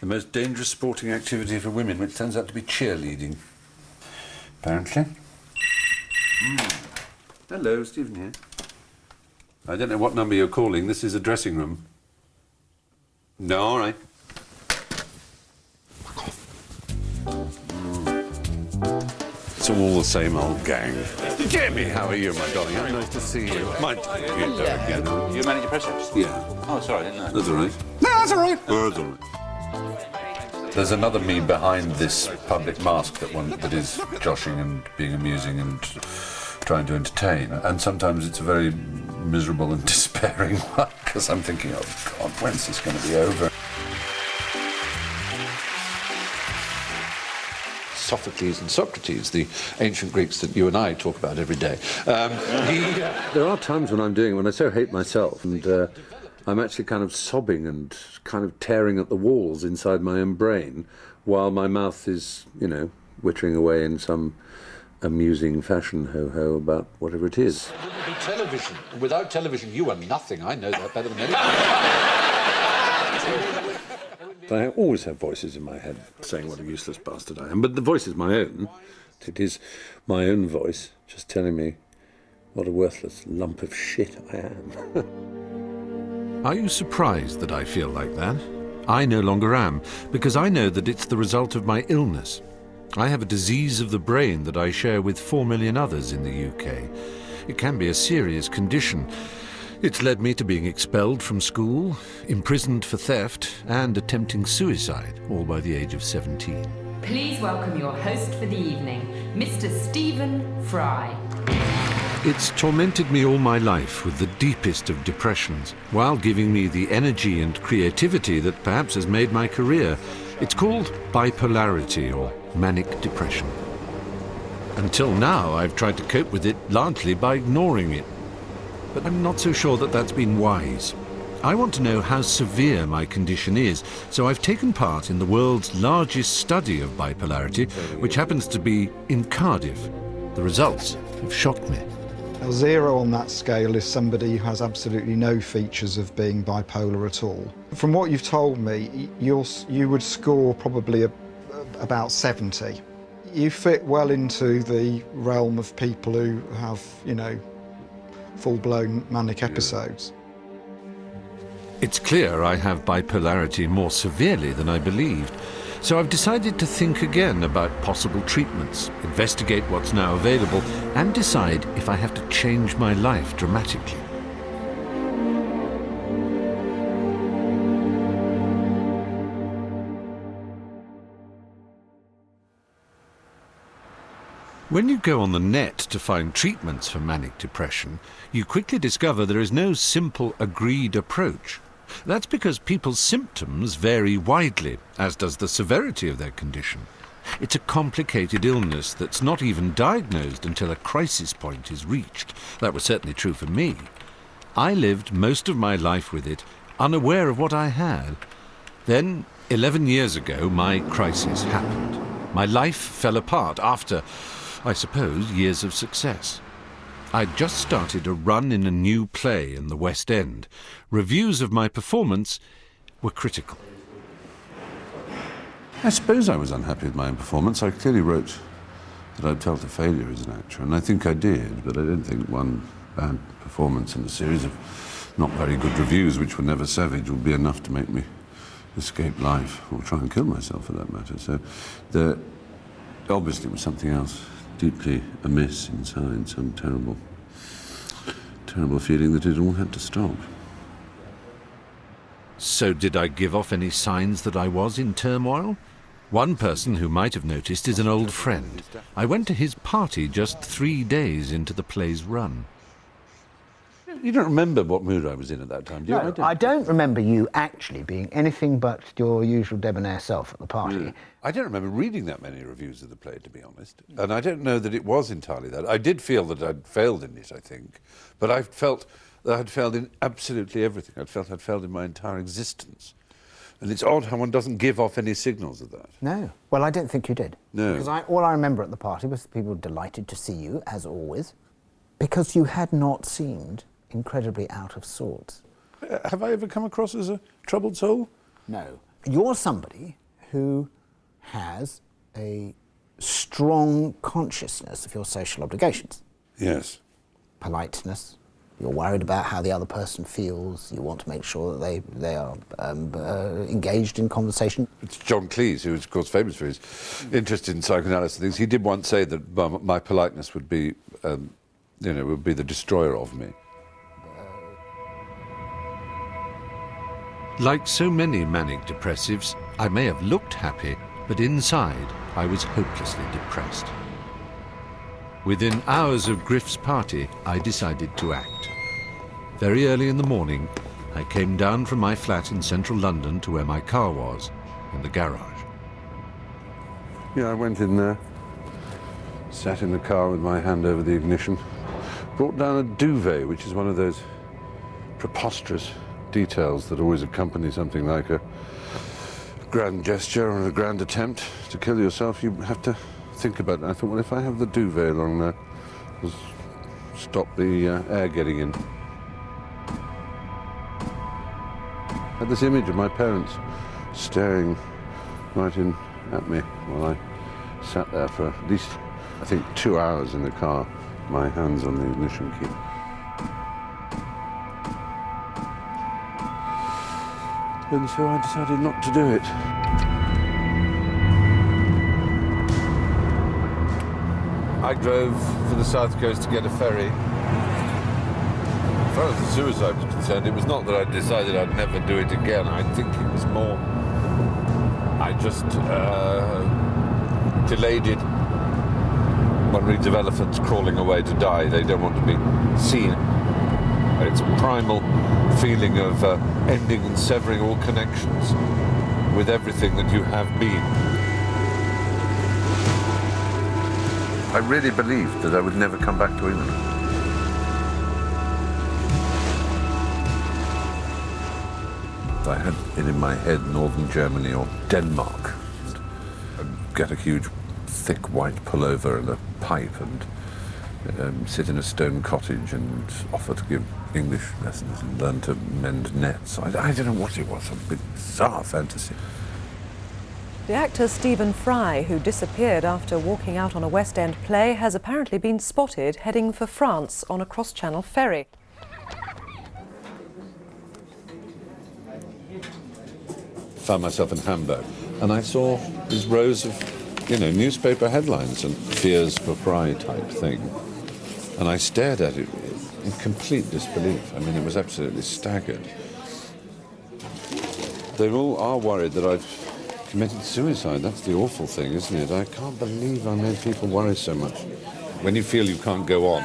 the most dangerous sporting activity for women, which turns out to be cheerleading, apparently. Hello, Stephen here. I don't know what number you're calling. This is a dressing room. No, all right. It's all the same old gang. Jamie, how are you, my darling? How nice to see you. My you again. You're Manic Depressive? Yeah. Oh, sorry, I didn't know. That's all right. No, that's all right. Oh, that's all right. There's another me behind this public mask that is joshing and being amusing and trying to entertain. And sometimes it's a very miserable and despairing one, because I'm thinking, oh, God, when's this going to be over? Sophocles and Socrates, the ancient Greeks that you and I talk about every day. There are times when I so hate myself, and I'm actually kind of sobbing and kind of tearing at the walls inside my own brain, while my mouth is, wittering away in some amusing fashion, ho-ho, about whatever it is. There wouldn't be television. Without television, you are nothing. I know that better than anyone. I always have voices in my head saying what a useless bastard I am, but the voice is my own. It is my own voice just telling me what a worthless lump of shit I am. Are you surprised that I feel like that? I no longer am, because I know that it's the result of my illness. I have a disease of the brain that I share with 4 million others in the UK. It can be a serious condition. It's led me to being expelled from school, imprisoned for theft, and attempting suicide, all by the age of 17. Please welcome your host for the evening, Mr. Stephen Fry. It's tormented me all my life with the deepest of depressions, while giving me the energy and creativity that perhaps has made my career. It's called bipolarity, or manic depression. Until now, I've tried to cope with it largely by ignoring it. But I'm not so sure that that's been wise. I want to know how severe my condition is, so I've taken part in the world's largest study of bipolarity, which happens to be in Cardiff. The results have shocked me. A 0 on that scale is somebody who has absolutely no features of being bipolar at all. From what you've told me, you would score probably about 70. You fit well into the realm of people who have, full-blown manic episodes. It's clear I have bipolarity more severely than I believed, so I've decided to think again about possible treatments, investigate what's now available, and decide if I have to change my life dramatically. When you go on the net to find treatments for manic depression, you quickly discover there is no simple, agreed approach. That's because people's symptoms vary widely, as does the severity of their condition. It's a complicated illness that's not even diagnosed until a crisis point is reached. That was certainly true for me. I lived most of my life with it, unaware of what I had. Then, 11 years ago, my crisis happened. My life fell apart after, I suppose, years of success. I'd just started a run in a new play in the West End. Reviews of my performance were critical. I suppose I was unhappy with my own performance. I clearly wrote that I'd felt a failure as an actor, and I think I did, but I don't think one bad performance in a series of not very good reviews, which were never savage, would be enough to make me escape life, or try and kill myself for that matter. So there obviously was something else deeply amiss inside, some terrible feeling that it all had to stop. So did I give off any signs that I was in turmoil? One person who might have noticed is an old friend. I went to his party just 3 days into the play's run. You don't remember what mood I was in at that time, do you? No, I don't remember you actually being anything but your usual debonair self at the party. Yeah. I don't remember reading that many reviews of the play, to be honest. And I don't know that it was entirely that. I did feel that I'd failed in it, I think. But I felt that I'd failed in absolutely everything. I'd failed in my entire existence. And it's odd how one doesn't give off any signals of that. No. Well, I don't think you did. No. Because all I remember at the party was people delighted to see you, as always, because you had not seemed incredibly out of sorts. Have I ever come across as a troubled soul? No. You're somebody who has a strong consciousness of your social obligations. Yes. Politeness. You're worried about how the other person feels. You want to make sure that they are engaged in conversation. It's John Cleese, who is, of course, famous for his interest in psychoanalysis and things. He did once say that my politeness would be, would be the destroyer of me. Like so many manic depressives, I may have looked happy, but inside I was hopelessly depressed. Within hours of Griff's party, I decided to act. Very early in the morning, I came down from my flat in central London to where my car was, in the garage. Yeah, I went in there, sat in the car with my hand over the ignition, brought down a duvet, which is one of those preposterous details that always accompany something like a grand gesture or a grand attempt to kill yourself. You have to think about it. I thought, well, if I have the duvet along there, it'll stop the air getting in. I had this image of my parents staring right in at me while I sat there for at least, I think, 2 hours in the car, my hands on the ignition key. And so I decided not to do it. I drove for the south coast to get a ferry. As far as the suicide was concerned, it was not that I decided I'd never do it again. I think it was more, I just delayed it. One reads of elephants crawling away to die. They don't want to be seen. It's a primal feeling of ending and severing all connections with everything that you have been. I really believed that I would never come back to England. I had it in my head, northern Germany or Denmark. I'd get a huge, thick white pullover and a pipe and sit in a stone cottage and offer to give English lessons and learn to mend nets. I don't know what it was, a bizarre fantasy. The actor Stephen Fry, who disappeared after walking out on a West End play, has apparently been spotted heading for France on a cross-channel ferry. Found myself in Hamburg, and I saw these rows of, newspaper headlines and fears for Fry type thing. And I stared at it in complete disbelief. I mean, it was absolutely staggered. They all are worried that I've committed suicide. That's the awful thing, isn't it? I can't believe I made people worry so much. When you feel you can't go on,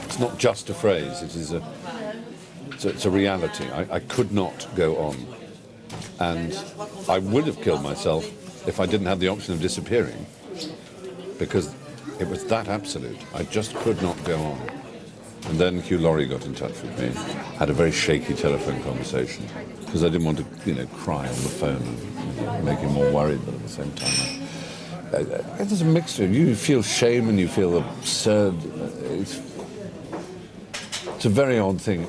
it's not just a phrase, it's a reality. I could not go on. And I would have killed myself if I didn't have the option of disappearing, because it was that absolute. I just could not go on. And then Hugh Laurie got in touch with me, had a very shaky telephone conversation, because I didn't want to, cry on the phone and make him more worried, but at the same time, there's a mixture. You feel shame and you feel absurd. It's a very odd thing.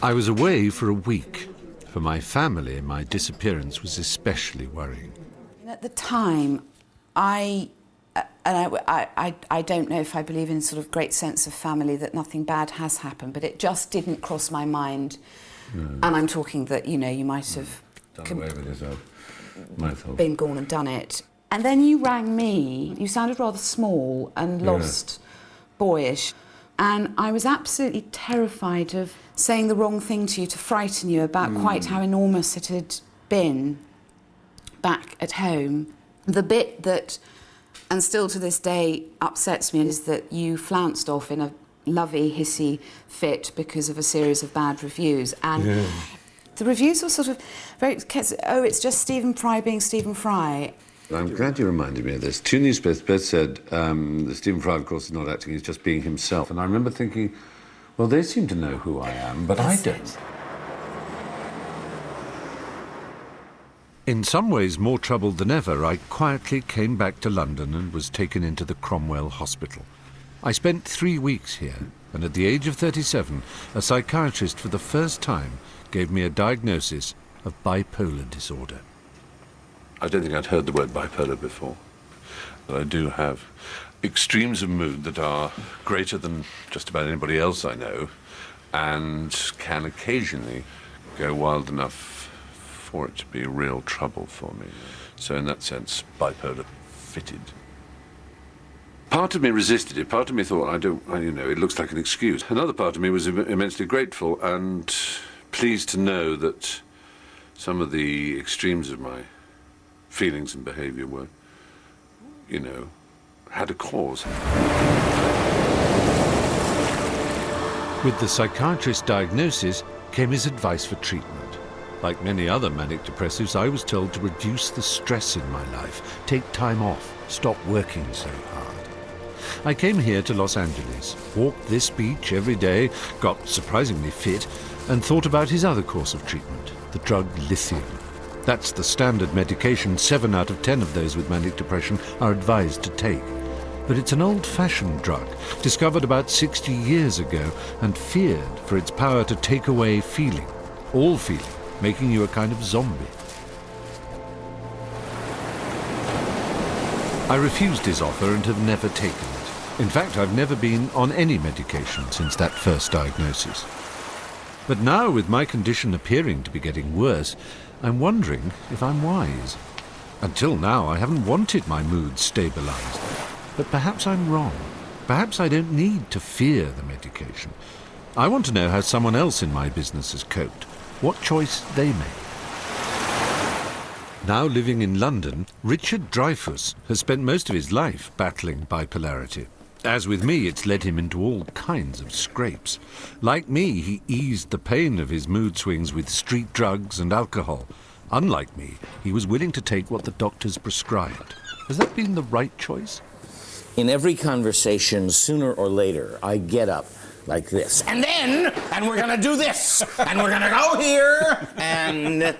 I was away for a week. For my family, my disappearance was especially worrying. At the time, I don't know if I believe in sort of great sense of family, that nothing bad has happened, but it just didn't cross my mind. No. And I'm talking that, you might have done away with yourself. Myself. Been gone and done it. And then you rang me. You sounded rather small and lost, boyish. And I was absolutely terrified of saying the wrong thing to you, to frighten you about quite how enormous it had been back at home. The bit that, and still to this day, upsets me is that you flounced off in a lovey, hissy fit because of a series of bad reviews. And the reviews were sort of very, it's just Stephen Fry being Stephen Fry. I'm glad you reminded me of this. Two newspapers both said that Stephen Fry, of course, is not acting, he's just being himself. And I remember thinking, well, they seem to know who I am, but I don't. In some ways more troubled than ever, I quietly came back to London and was taken into the Cromwell Hospital. I spent 3 weeks here, and at the age of 37, a psychiatrist for the first time gave me a diagnosis of bipolar disorder. I don't think I'd heard the word bipolar before. But I do have extremes of mood that are greater than just about anybody else I know, and can occasionally go wild enough for it to be real trouble for me. So in that sense, bipolar fitted. Part of me resisted it. Part of me thought, it looks like an excuse. Another part of me was immensely grateful and pleased to know that some of the extremes of my feelings and behavior were, had a cause. With the psychiatrist's diagnosis came his advice for treatment. Like many other manic depressives, I was told to reduce the stress in my life, take time off, stop working so hard. I came here to Los Angeles, walked this beach every day, got surprisingly fit, and thought about his other course of treatment, the drug lithium. That's the standard medication 7 out of 10 of those with manic depression are advised to take. But it's an old-fashioned drug, discovered about 60 years ago, and feared for its power to take away feeling, all feeling, making you a kind of zombie. I refused his offer and have never taken it. In fact, I've never been on any medication since that first diagnosis. But now, with my condition appearing to be getting worse, I'm wondering if I'm wise. Until now, I haven't wanted my mood stabilized. But perhaps I'm wrong. Perhaps I don't need to fear the medication. I want to know how someone else in my business has coped, what choice they made. Now living in London, Richard Dreyfuss has spent most of his life battling bipolarity. As with me, it's led him into all kinds of scrapes. Like me, he eased the pain of his mood swings with street drugs and alcohol. Unlike me, he was willing to take what the doctors prescribed. Has that been the right choice? In every conversation, sooner or later, I get up like this. And we're gonna do this, and we're gonna go here, and...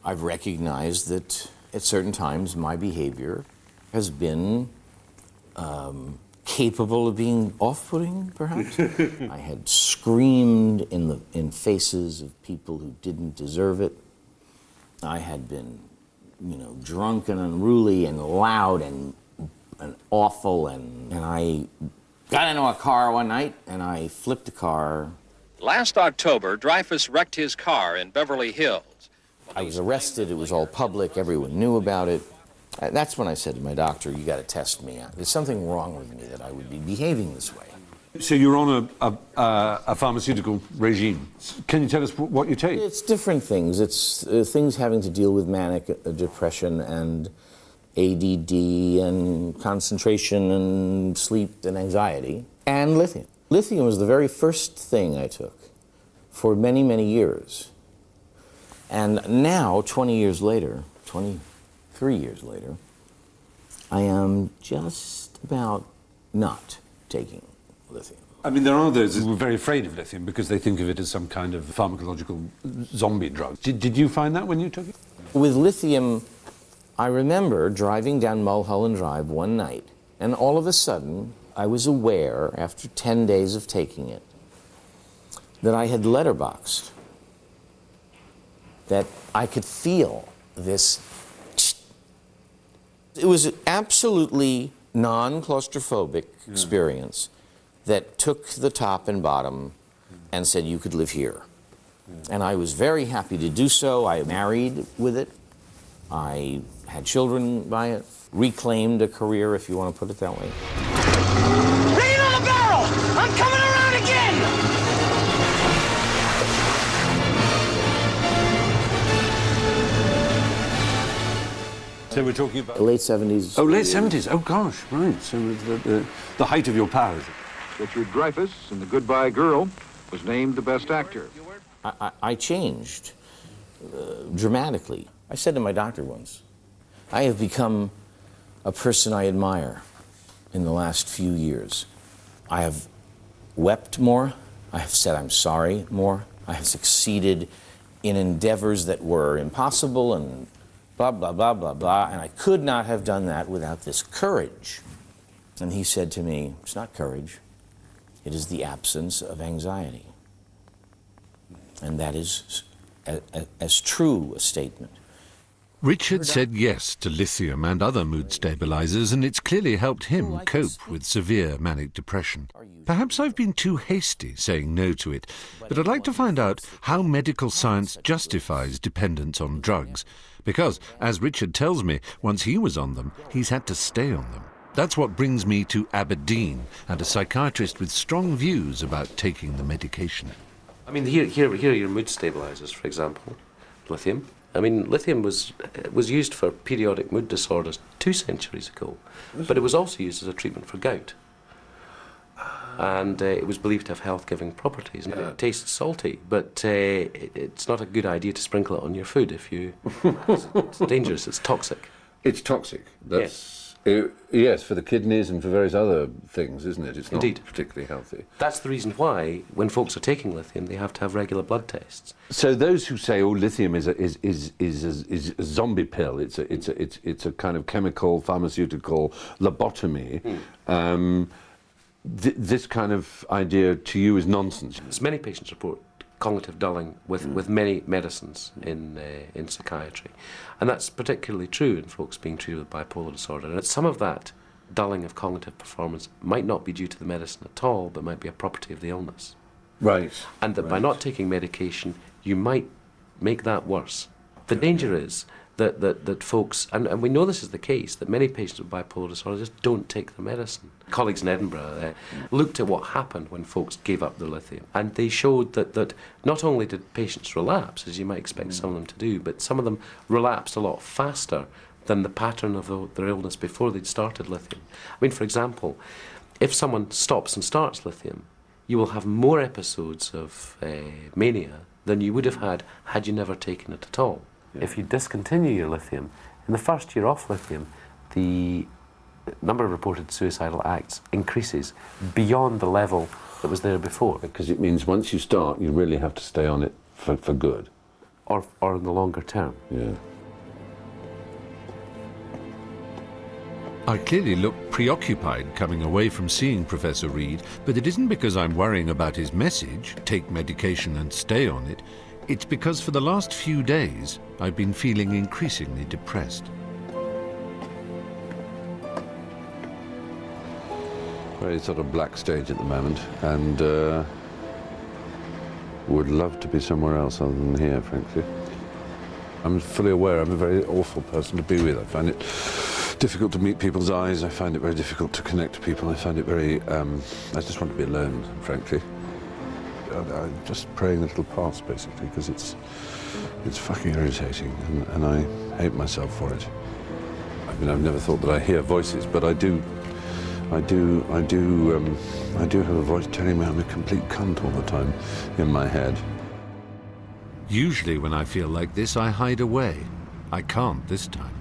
I've recognized that at certain times my behavior has been capable of being off-putting, perhaps. I had screamed in faces of people who didn't deserve it. I had been, drunk and unruly and loud and awful, and I got into a car one night and I flipped the car. Last October, Dreyfuss wrecked his car in Beverly Hills. I was arrested, it was all public, everyone knew about it. That's when I said to my doctor, you got to test me out. There's something wrong with me that I would be behaving this way. So you're on a pharmaceutical regime. Can you tell us what you take? It's different things. It's things having to deal with manic depression and ADD and concentration and sleep and anxiety, and lithium. Lithium was the very first thing I took for many, many years. And now, 23 years later, I am just about not taking lithium. I mean, there are those who are very afraid of lithium because they think of it as some kind of pharmacological zombie drug. Did you find that when you took it? With lithium, I remember driving down Mulholland Drive one night, and all of a sudden, I was aware, after 10 days of taking it, that I had letterboxed, that I could feel this. It was an absolutely non-claustrophobic experience that took the top and bottom and said you could live here. And I was very happy to do so. I married with it. I had children by it. Reclaimed a career, if you want to put it that way. Bring it on the barrel! I'm coming around again! So we're talking about... The late 70s. Oh, late 70s. Oh, gosh, right. So the height of your powers. Richard Dreyfuss in The Goodbye Girl was named the best actor. I changed dramatically. I said to my doctor once, I have become a person I admire in the last few years. I have wept more. I have said I'm sorry more. I have succeeded in endeavors that were impossible and blah, blah, blah, blah, blah, and I could not have done that without this courage. And he said to me, it's not courage, it is the absence of anxiety. And that is as true a statement Richard said yes to lithium and other mood stabilizers, and it's clearly helped him cope with severe manic depression. Perhaps I've been too hasty saying no to it, but I'd like to find out how medical science justifies dependence on drugs. Because, as Richard tells me, once he was on them, he's had to stay on them. That's what brings me to Aberdeen and a psychiatrist with strong views about taking the medication. I mean, here are your mood stabilizers, for example. Lithium. I mean, lithium was used for periodic mood disorders 2 centuries ago, but it was also used as a treatment for gout. And it was believed to have health-giving properties. Yeah. It tastes salty, but it's not a good idea to sprinkle it on your food if you... It's dangerous, it's toxic. It's toxic. Yes, for the kidneys and for various other things, isn't it? It's not particularly healthy. That's the reason why, when folks are taking lithium, they have to have regular blood tests. So those who say, "Oh, lithium is a zombie pill," it's a kind of chemical pharmaceutical lobotomy. This kind of idea to you is nonsense. As many patients report cognitive dulling with many medicines in psychiatry. And that's particularly true in folks being treated with bipolar disorder. And some of that dulling of cognitive performance might not be due to the medicine at all, but might be a property of the illness. Right. And that by not taking medication, you might make that worse. The danger is that folks, and we know this is the case, that many patients with bipolar disorder just don't take the medicine. Colleagues in Edinburgh looked at what happened when folks gave up their lithium, and they showed that not only did patients relapse, as you might expect some of them to do, but some of them relapsed a lot faster than the pattern of their illness before they'd started lithium. I mean, for example, if someone stops and starts lithium, you will have more episodes of mania than you would have had you never taken it at all. Yeah. If you discontinue your lithium, in the first year off lithium, the number of reported suicidal acts increases beyond the level that was there before. Because it means once you start, you really have to stay on it for good. Or in the longer term. Yeah. I clearly look preoccupied coming away from seeing Professor Reed, but it isn't because I'm worrying about his message, take medication and stay on it. It's because for the last few days, I've been feeling increasingly depressed. Very sort of black stage at the moment, and would love to be somewhere else other than here, frankly. I'm fully aware I'm a very awful person to be with. I find it difficult to meet people's eyes. I find it very difficult to connect to people. I find it very... I just want to be alone, frankly. I'm just praying that it'll pass, basically, because it's fucking irritating, and I hate myself for it. I mean, I've never thought that I hear voices, but I do have a voice telling me I'm a complete cunt all the time in my head. Usually when I feel like this, I hide away. I can't this time.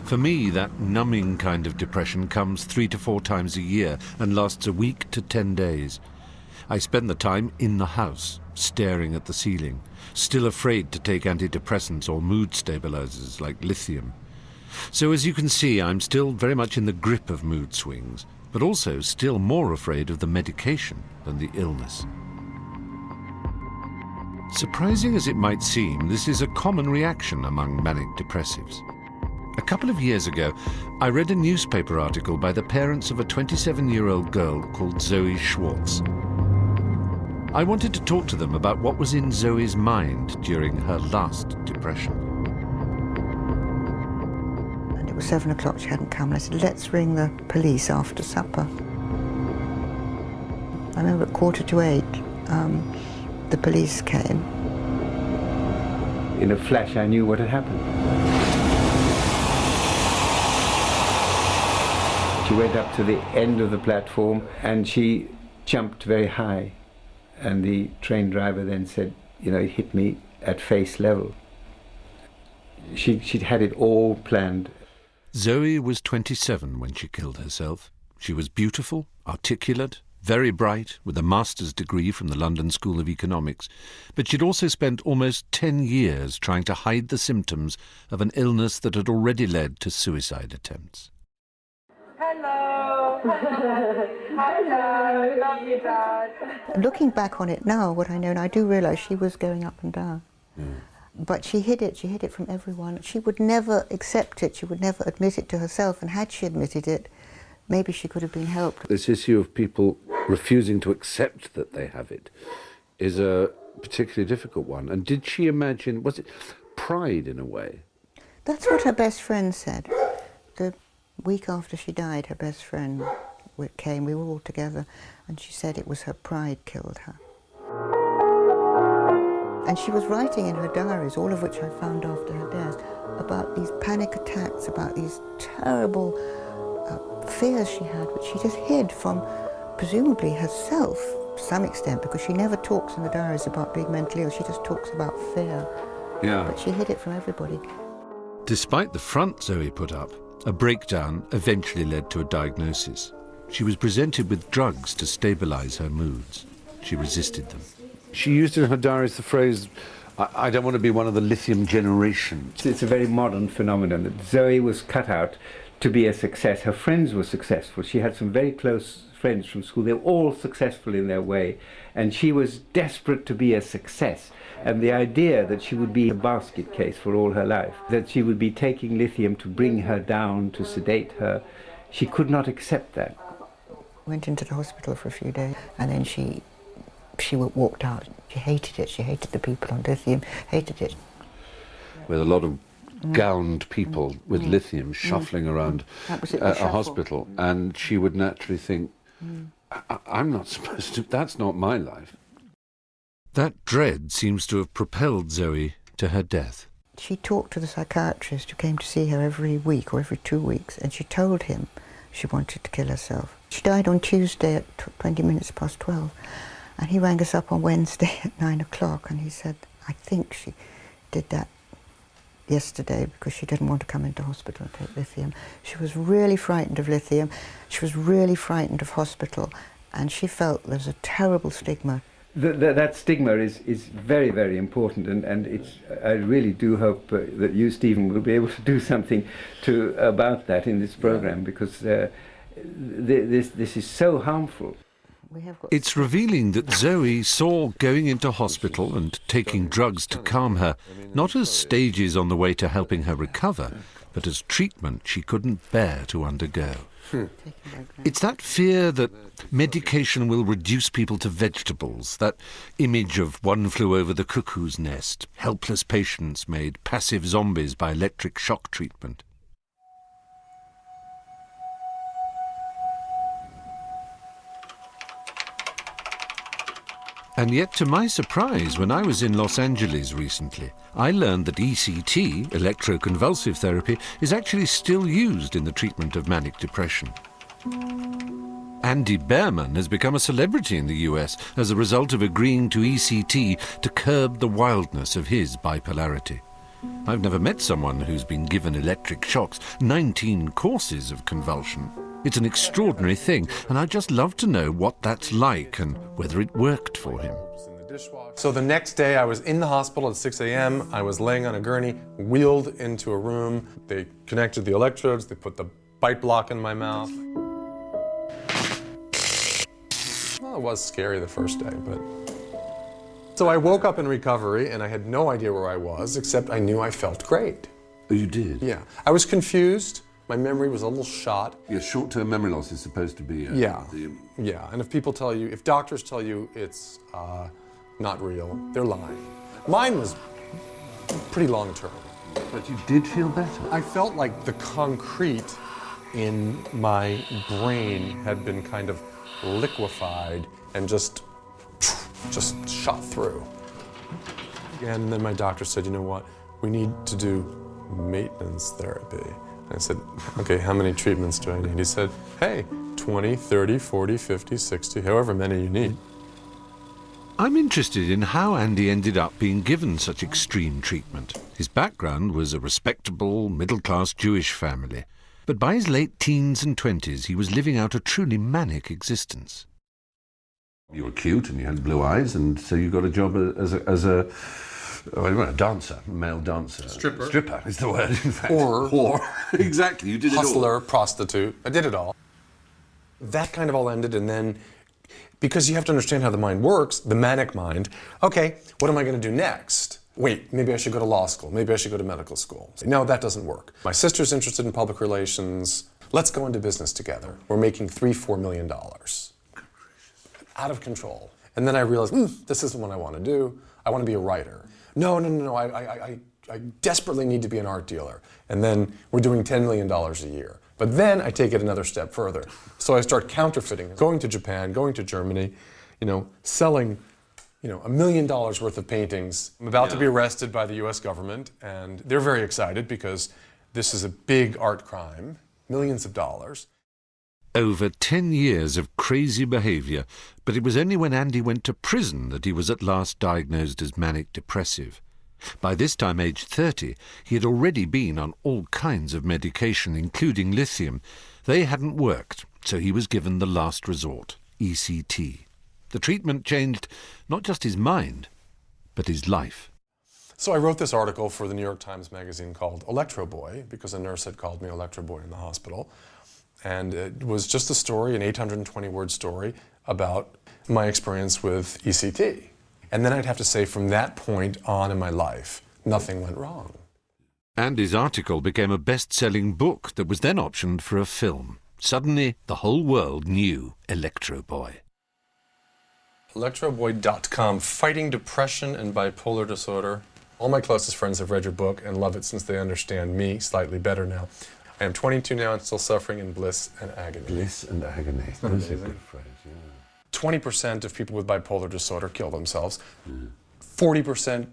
For me, that numbing kind of depression comes 3 to 4 times a year and lasts a week to 10 days. I spend the time in the house, staring at the ceiling, still afraid to take antidepressants or mood stabilizers like lithium. So as you can see, I'm still very much in the grip of mood swings, but also still more afraid of the medication than the illness. Surprising as it might seem, this is a common reaction among manic depressives. A couple of years ago, I read a newspaper article by the parents of a 27-year-old girl called Zoe Schwartz. I wanted to talk to them about what was in Zoe's mind during her last depression. And it was 7 o'clock, she hadn't come, and I said, let's ring the police after supper. I remember at 7:45, the police came. In a flash, I knew what had happened. She went up to the end of the platform and she jumped very high. And the train driver then said, you know, it hit me at face level. She'd had it all planned. Zoe was 27 when she killed herself. She was beautiful, articulate, very bright, with a master's degree from the London School of Economics. But she'd also spent almost 10 years trying to hide the symptoms of an illness that had already led to suicide attempts. Hello. Hello. Love you, Dad. Looking back on it now, what I know, and I do realise she was going up and down. But she hid it from everyone. She would never accept it, she would never admit it to herself, and had she admitted it, maybe she could have been helped. This issue of people refusing to accept that they have it is a particularly difficult one. And did she imagine, was it pride in a way? That's what her best friend said. The week after she died, her best friend came, we were all together, and she said it was her pride killed her. And she was writing in her diaries, all of which I found after her death, about these panic attacks, about these terrible fears she had, which she just hid from, presumably, herself, to some extent, because she never talks in the diaries about being mentally ill, she just talks about fear. Yeah. But she hid it from everybody. Despite the front Zoe put up, a breakdown eventually led to a diagnosis. She was presented with drugs to stabilise her moods. She resisted them. She used in her diaries the phrase, I don't want to be one of the lithium generation. It's a very modern phenomenon that Zoe was cut out to be a success. Her friends were successful. She had some very close friends from school. They were all successful in their way, and she was desperate to be a success. And the idea that she would be a basket case for all her life, that she would be taking lithium to bring her down, to sedate her, she could not accept that. Went into the hospital for a few days, and then she walked out. She hated it. She hated the people on lithium, hated it. With a lot of gowned people with lithium shuffling around a hospital, and she would naturally think, I'm not supposed to, that's not my life. That dread seems to have propelled Zoe to her death. She talked to the psychiatrist who came to see her every week or every 2 weeks, and she told him she wanted to kill herself. She died on Tuesday at 20 minutes past 12. And he rang us up on Wednesday at 9 o'clock, and he said, I think she did that yesterday because she didn't want to come into hospital and take lithium. She was really frightened of lithium. She was really frightened of hospital, and she felt there was a terrible stigma. That stigma is very, very important, and I really do hope that you, Stephen, will be able to do something about that in this programme, because this is so harmful. It's revealing that Zoe saw going into hospital and taking drugs to calm her not as stages on the way to helping her recover, but as treatment she couldn't bear to undergo. It's that fear that medication will reduce people to vegetables, that image of One Flew Over the Cuckoo's Nest, helpless patients made passive zombies by electric shock treatment. And yet, to my surprise, when I was in Los Angeles recently, I learned that ECT, electroconvulsive therapy, is actually still used in the treatment of manic depression. Andy Behrman has become a celebrity in the US as a result of agreeing to ECT to curb the wildness of his bipolarity. I've never met someone who's been given electric shocks, 19 courses of convulsion. It's an extraordinary thing, and I'd just love to know what that's like and whether it worked for him. So the next day I was in the hospital at 6 a.m. I was laying on a gurney, wheeled into a room. They connected the electrodes, they put the bite block in my mouth. Well, it was scary the first day, but... So I woke up in recovery and I had no idea where I was, except I knew I felt great. Oh, you did? Yeah. I was confused. My memory was a little shot. Yeah, short-term memory loss is supposed to be... Yeah, and if doctors tell you it's not real, they're lying. Mine was pretty long-term. But you did feel better? I felt like the concrete in my brain had been kind of liquefied and just shot through. And then my doctor said, you know what, we need to do maintenance therapy. I said, okay, how many treatments do I need? He said, hey, 20, 30, 40, 50, 60, however many you need. I'm interested in how Andy ended up being given such extreme treatment. His background was a respectable, middle-class Jewish family. But by his late teens and 20s, he was living out a truly manic existence. You were cute and you had blue eyes, and so you got a job as a dancer, male dancer. Stripper is the word, in fact. Whore. Exactly, you did it all. Hustler, prostitute, I did it all. That kind of all ended, and then, because you have to understand how the mind works, the manic mind, okay, what am I going to do next? Wait, maybe I should go to law school. Maybe I should go to medical school. No, that doesn't work. My sister's interested in public relations. Let's go into business together. We're making $3-4 million. Out of control. And then I realized, this isn't what I want to do. I want to be a writer. No, I desperately need to be an art dealer. And then we're doing $10 million a year. But then I take it another step further. So I start counterfeiting, going to Japan, going to Germany, selling $1 million worth of paintings. I'm about to be arrested by the US government, and they're very excited because this is a big art crime, millions of dollars. Over 10 years of crazy behaviour, but it was only when Andy went to prison that he was at last diagnosed as manic depressive. By this time, aged 30, he had already been on all kinds of medication, including lithium. They hadn't worked, so he was given the last resort, ECT. The treatment changed not just his mind, but his life. So I wrote this article for the New York Times Magazine called Electro Boy, because a nurse had called me Electro Boy in the hospital. And it was just a story, an 820-word story, about my experience with ECT. And then I'd have to say, from that point on in my life, nothing went wrong. Andy's article became a best-selling book that was then optioned for a film. Suddenly, the whole world knew Electro Boy. ElectroBoy.com, Fighting Depression and Bipolar Disorder. All my closest friends have read your book and love it since they understand me slightly better now. I am 22 now and still suffering in bliss and agony. Bliss and agony. That's a good phrase, yeah. 20% of people with bipolar disorder kill themselves. 40%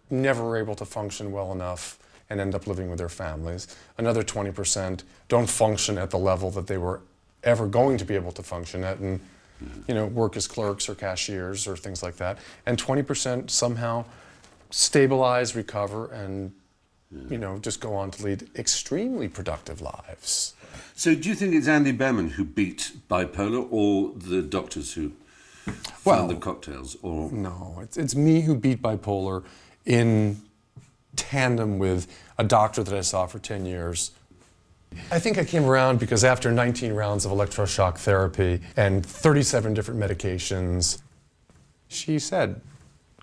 never were able to function well enough and end up living with their families. Another 20% don't function at the level that they were ever going to be able to function at, and work as clerks or cashiers or things like that. And 20% somehow stabilize, recover, and just go on to lead extremely productive lives. So do you think it's Andy Behrman who beat bipolar, or the doctors who found the cocktails? Or no, it's me who beat bipolar in tandem with a doctor that I saw for 10 years. I think I came around because after 19 rounds of electroshock therapy and 37 different medications, she said,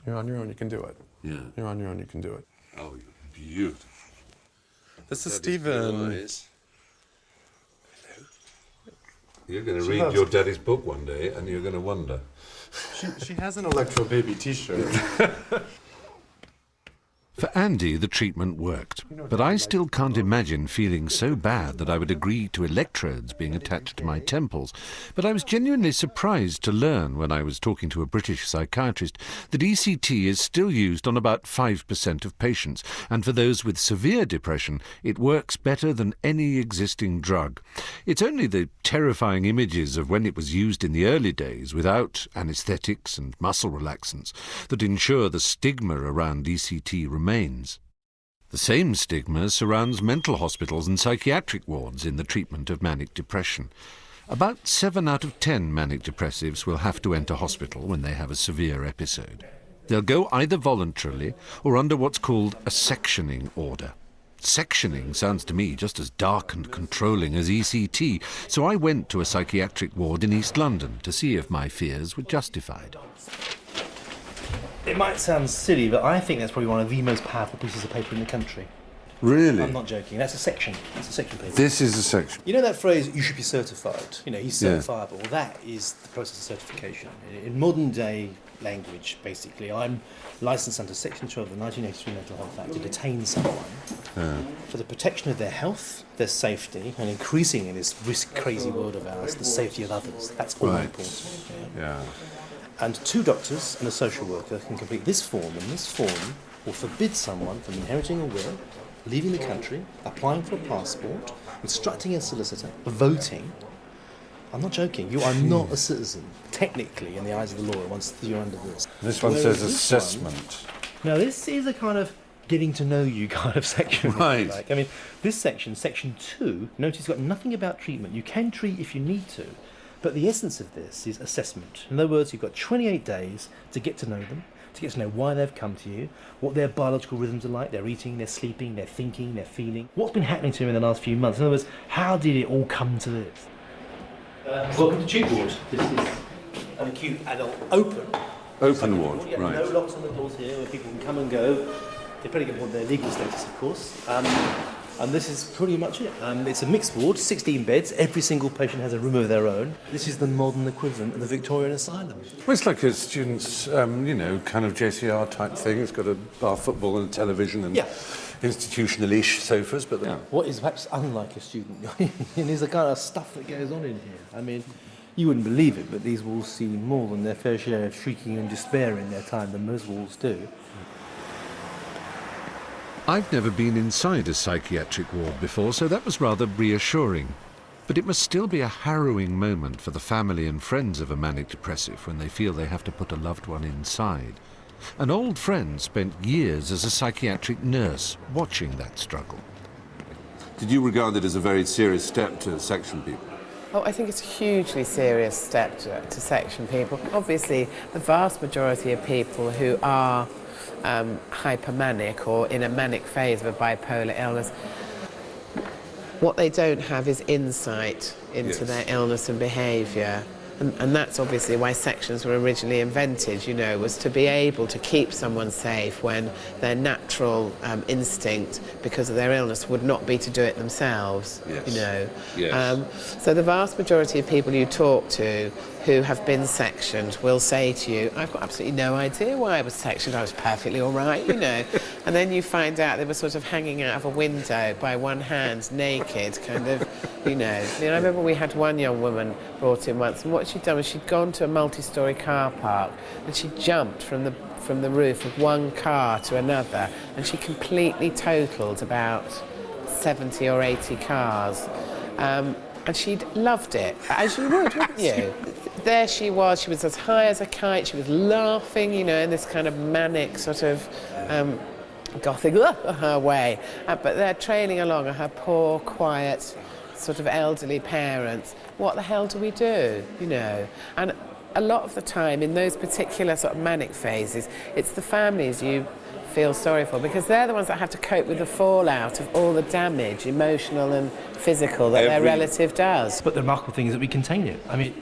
"You're on your own, you can do it. Yeah. You're on your own, you can do it." Oh, you're beautiful. This is Stephen. You're going to read your daddy's book one day and you're going to wonder. She has an Electro Baby t-shirt. For Andy, the treatment worked, but I still can't imagine feeling so bad that I would agree to electrodes being attached to my temples. But I was genuinely surprised to learn, when I was talking to a British psychiatrist, that ECT is still used on about 5% of patients, and for those with severe depression, it works better than any existing drug. It's only the terrifying images of when it was used in the early days, without anaesthetics and muscle relaxants, that ensure the stigma around ECT remains. The same stigma surrounds mental hospitals and psychiatric wards in the treatment of manic depression. About 7 out of 10 manic depressives will have to enter hospital when they have a severe episode. They'll go either voluntarily or under what's called a sectioning order. Sectioning sounds to me just as dark and controlling as ECT, so I went to a psychiatric ward in East London to see if my fears were justified. It might sound silly, but I think that's probably one of the most powerful pieces of paper in the country. Really? I'm not joking. That's a section. That's a section paper. This is a section. You know that phrase, "you should be certified"? He's certifiable. Yeah. That is the process of certification. In modern day language, basically, I'm licensed under Section 12 of the 1983 Mental Health Act to detain someone for the protection of their health, their safety, and increasingly in this risk-crazy world of ours, the safety of others. That's all important. Yeah. And 2 doctors and a social worker can complete this form, and this form will forbid someone from inheriting a will, leaving the country, applying for a passport, instructing a solicitor, voting. I'm not joking. You are not a citizen, technically, in the eyes of the law, once you're under this. This one says assessment. Now, this is a kind of getting to know you kind of section. Right. I mean, this section, section 2, notice it's got nothing about treatment. You can treat if you need to. But the essence of this is assessment. In other words, you've got 28 days to get to know them, to get to know why they've come to you, what their biological rhythms are like, their eating, their sleeping, their thinking, their feeling, what's been happening to them in the last few months. In other words, how did it all come to this? Welcome to Tube Ward. This is an acute adult open Open ward, Yeah, right. No locks on the doors here where people can come and go. Depending upon their legal status, of course. And this is pretty much it. It's a mixed ward, 16 beds. Every single patient has a room of their own. This is the modern equivalent of the Victorian asylum. Well, it's like a student's, you know, kind of JCR type thing. It's got a bar football and a television and institutional-ish sofas, but... What is perhaps unlike a student is the kind of stuff that goes on in here. I mean, you wouldn't believe it, but these walls see more than their fair share of shrieking and despair in their time than most walls do. I've never been inside a psychiatric ward before, so that was rather reassuring. But it must still be a harrowing moment for the family and friends of a manic depressive when they feel they have to put a loved one inside. An old friend spent years as a psychiatric nurse watching that struggle. Did you regard it as a very serious step to section people? Oh, I think it's a hugely serious step to section people. Obviously, the vast majority of people who are hypermanic or in a manic phase of a bipolar illness, what they don't have is insight into their illness and behaviour. And that's obviously why sections were originally invented, you know, was to be able to keep someone safe when their natural instinct, because of their illness, would not be to do it themselves, you know. So the vast majority of people you talk to who have been sectioned will say to you, I've got absolutely no idea why I was sectioned, I was perfectly all right, you know. And then you find out they were sort of hanging out of a window by one hand, naked, kind of, you know. I remember we had one young woman brought in once, and what she'd done was she'd gone to a multi-storey car park and she jumped from the roof of one car to another, and she completely totaled about 70 or 80 cars. And she'd loved it, as you would, wouldn't you? There she was as high as a kite, she was laughing, you know, in this kind of manic sort of gothic her way. But they're trailing along, her poor, quiet, sort of elderly parents. What the hell do we do, you know? And a lot of the time in those particular sort of manic phases, it's the families you feel sorry for, because they're the ones that have to cope with the fallout of all the damage, emotional and physical, that their relative does. But the remarkable thing is that we contain it. I mean,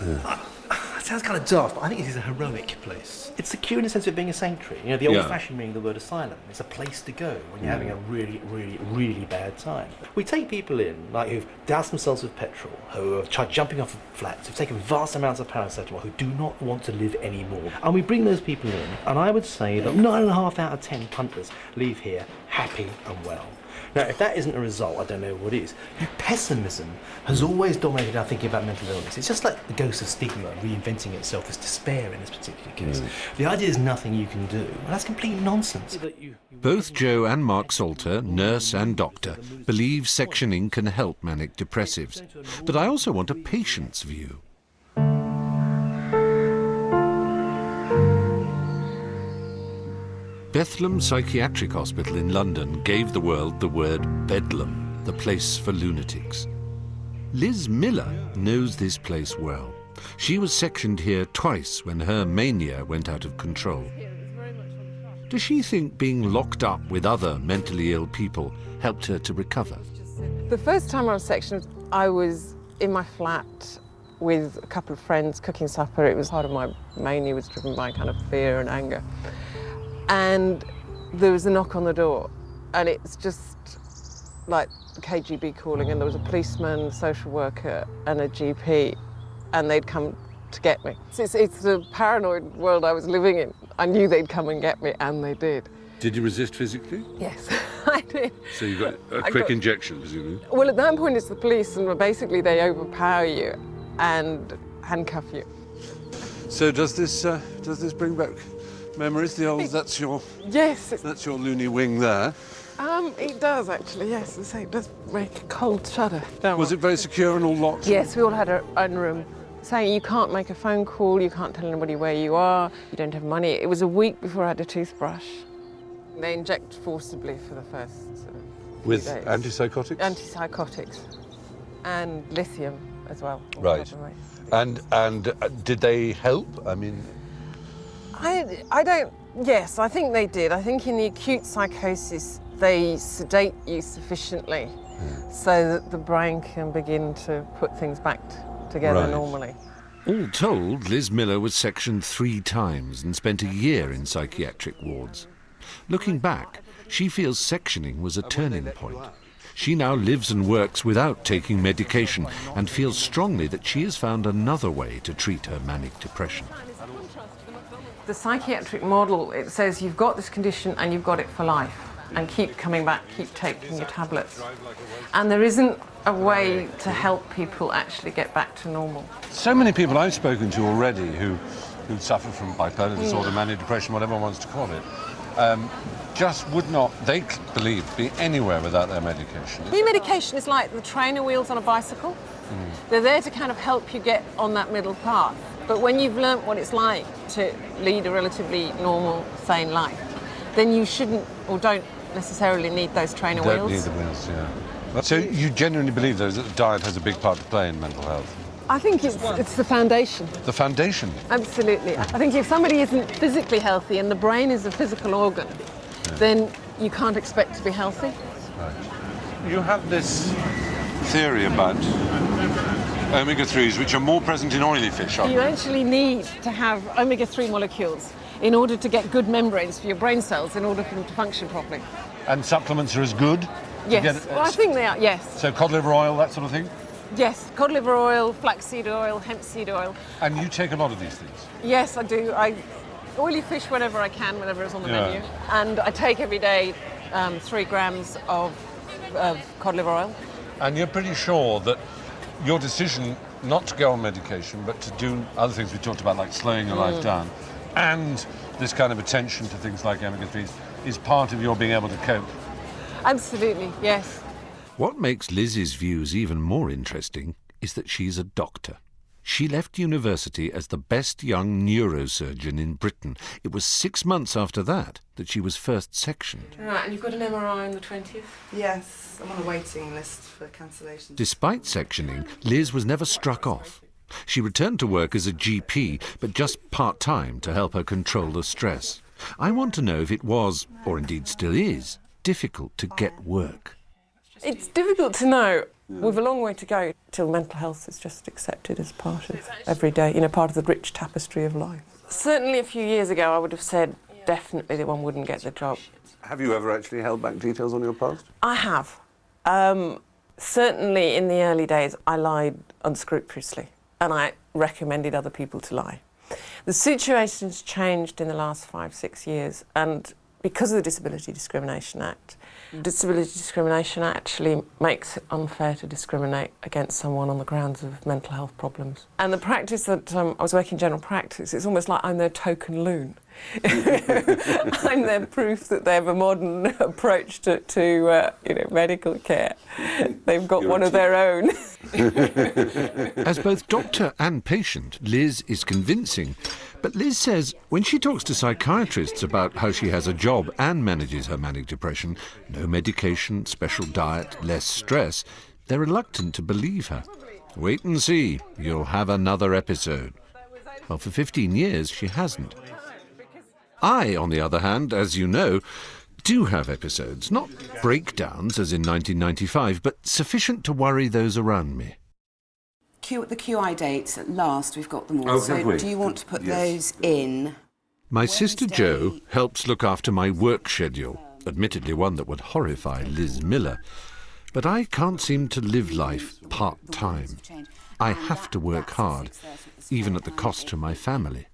it sounds kind of daft, but I think it is a heroic place. It's secure in the sense of it being a sanctuary. You know, the old-fashioned meaning of the word asylum. It's a place to go when you're having a really, really, really bad time. We take people in, like, who've doused themselves with petrol, who have tried jumping off of flats, who've taken vast amounts of paracetamol, who do not want to live anymore. And we bring those people in, and I would say that 9.5 out of 10 punters leave here happy and well. Now, if that isn't a result, I don't know what is. Pessimism has always dominated our thinking about mental illness. It's just like the ghost of stigma reinventing itself as despair in this particular case. The idea is nothing you can do. Well, that's complete nonsense. Both Joe and Mark Salter, nurse and doctor, believe sectioning can help manic depressives. But I also want a patient's view. Bethlehem Psychiatric Hospital in London gave the world the word Bedlam, the place for lunatics. Liz Miller knows this place well. She was sectioned here twice when her mania went out of control. Does she think being locked up with other mentally ill people helped her to recover? The first time I was sectioned, I was in my flat with a couple of friends cooking supper. It was part of my mania was driven by kind of fear and anger. And there was a knock on the door, and it's just like the KGB calling, and there was a policeman, social worker, and a GP, and they'd come to get me. It's the paranoid world I was living in. I knew they'd come and get me, and they did. Did you resist physically? Yes, I did. So you got a quick injection, presumably? Well, at that point, it's the police, and basically they overpower you and handcuff you. So does this bring back memories? The old, that's your loony wing there. It does actually, yes. It does make a cold shudder. Was it very secure and all locked? Yes, we all had our own room. Saying you can't make a phone call, you can't tell anybody where you are, you don't have money. It was a week before I had a toothbrush. They inject forcibly for the first with days. Antipsychotics? Antipsychotics and lithium as well. Right. And did they help? I mean, I don't. Yes, I think they did. I think in the acute psychosis they sedate you sufficiently so that the brain can begin to put things back together normally. All told, Liz Miller was sectioned 3 times and spent a year in psychiatric wards. Looking back, she feels sectioning was a turning point. She now lives and works without taking medication and feels strongly that she has found another way to treat her manic depression. The psychiatric model, it says you've got this condition and you've got it for life, and keep coming back, keep taking your tablets. And there isn't a way to help people actually get back to normal. So many people I've spoken to already who suffer from bipolar disorder, manic depression, whatever one wants to call it, just would not, they believe, be anywhere without their medication. Your medication is like the trainer wheels on a bicycle. They're there to kind of help you get on that middle path. But when you've learnt what it's like to lead a relatively normal, sane life, then you shouldn't or don't necessarily need those trainer wheels. Don't need the wheels, yeah. So you genuinely believe, though, that the diet has a big part to play in mental health? I think it's the foundation. The foundation? Absolutely. I think if somebody isn't physically healthy, and the brain is a physical organ, then you can't expect to be healthy. Right. You have this theory about omega-3s, which are more present in oily fish, aren't You they? actually need to have omega-3 molecules in order to get good membranes for your brain cells in order for them to function properly. And supplements are as good? Yes, well, I think they are, yes. So cod liver oil, that sort of thing? Yes, cod liver oil, flaxseed oil, hemp seed oil. And you take a lot of these things? Yes, I do. I oily fish whenever I can, whenever it's on the menu. And I take every day 3 grams of cod liver oil. And you're pretty sure that your decision not to go on medication, but to do other things we talked about, like slowing your life down, and this kind of attention to things like omega-3s, is part of your being able to cope? Absolutely, yes. What makes Liz's views even more interesting is that she's a doctor. She left university as the best young neurosurgeon in Britain. It was 6 months after that she was first sectioned. Right, and you've got an MRI on the 20th? Yes, I'm on a waiting list for cancellation. Despite sectioning, Liz was never struck off. She returned to work as a GP, but just part-time to help her control the stress. I want to know if it was, or indeed still is, difficult to get work. It's difficult to know. We've a long way to go till mental health is just accepted as part of every day, part of the rich tapestry of life. Certainly a few years ago I would have said definitely that one wouldn't get the job. Have you ever actually held back details on your past? I have. Certainly in the early days I lied unscrupulously and I recommended other people to lie. The situation's changed in the last 5-6 years, and because of the Disability Discrimination Act, Disability Discrimination actually makes it unfair to discriminate against someone on the grounds of mental health problems. And the practice that I was working in general practice, it's almost like I'm their token loon. I'm their proof that they have a modern approach to medical care. They've got one of their own. As both doctor and patient, Liz is convincing. But Liz says when she talks to psychiatrists about how she has a job and manages her manic depression, no medication, special diet, less stress, they're reluctant to believe her. Wait and see, you'll have another episode. Well, for 15 years, she hasn't. I, on the other hand, as you know, do have episodes, not breakdowns as in 1995, but sufficient to worry those around me. The QI dates at last, we've got them all. Oh, so have we? do you want to put those in? My sister Jo helps look after my work schedule, admittedly one that would horrify Liz Miller. But I can't seem to live life part-time. I have to work hard, even at the cost to my family.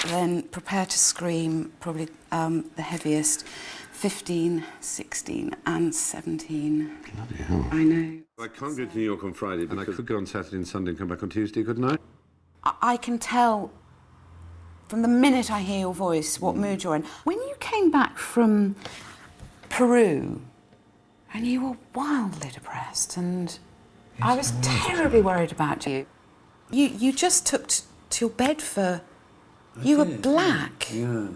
Then prepare to scream, probably the heaviest, 15, 16 and 17. Bloody hell. I know. I can't go to New York on Friday, and I could go on Saturday and Sunday and come back on Tuesday, couldn't I? I can tell from the minute I hear your voice what mood you're in. When you came back from Peru and you were wildly depressed, and I was terribly worried about you. You just took to your bed for... You were black. Yeah.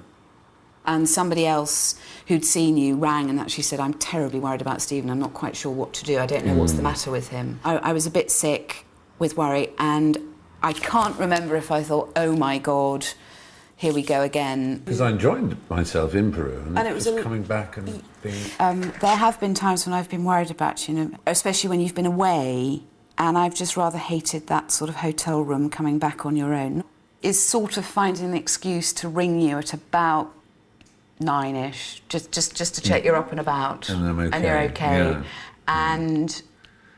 And somebody else who'd seen you rang and actually said, I'm terribly worried about Stephen, I'm not quite sure what to do, I don't know what's the matter with him. I was a bit sick with worry, and I can't remember if I thought, oh my God, here we go again. Because I enjoyed myself in Peru, and it was just coming back and being... There have been times when I've been worried about you, especially when you've been away And I've just rather hated that sort of hotel room coming back on your own. Is sort of finding an excuse to ring you at about 9ish, just to check you're up and about. And I'm okay. And you're okay. Yeah. And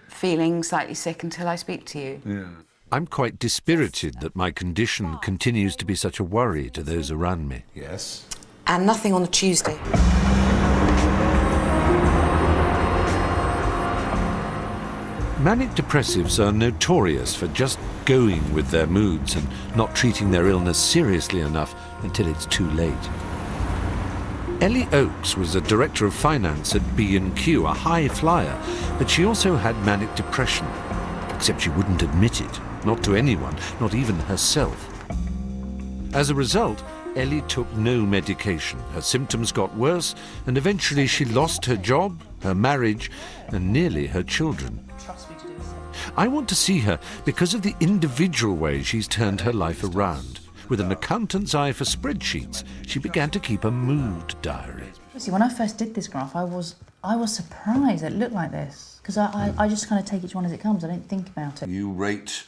feeling slightly sick until I speak to you. Yeah. I'm quite dispirited that my condition continues to be such a worry to those around me. Yes. And nothing on the Tuesday. Manic depressives are notorious for just going with their moods and not treating their illness seriously enough until it's too late. Ellie Oakes was a director of finance at B&Q, a high flyer, but she also had manic depression, except she wouldn't admit it, not to anyone, not even herself. As a result, Ellie took no medication. Her symptoms got worse, and eventually she lost her job, her marriage, and nearly her children. I want to see her because of the individual way she's turned her life around. With an accountant's eye for spreadsheets, she began to keep a mood diary. See, when I first did this graph, I was surprised that it looked like this, because I just kind of take each one as it comes. I don't think about it. You rate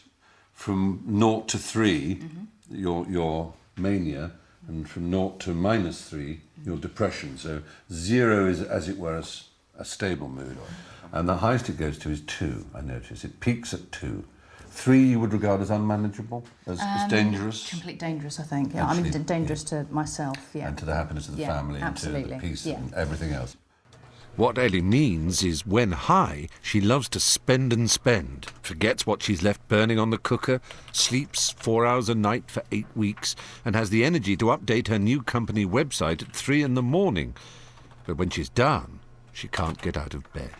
from 0 to 3 your mania, and from 0 to -3 your depression. So 0 is, as it were, a stable mood. And the highest it goes to is 2, I notice. It peaks at 2. 3 you would regard as unmanageable, as dangerous? Complete dangerous, I think. Yeah, I mean, dangerous to myself, yeah. And to the happiness of the family, absolutely. And to the peace and everything else. What Ellie means is when high, she loves to spend and spend, forgets what she's left burning on the cooker, sleeps 4 hours a night for 8 weeks, and has the energy to update her new company website at 3 in the morning. But when she's done, she can't get out of bed.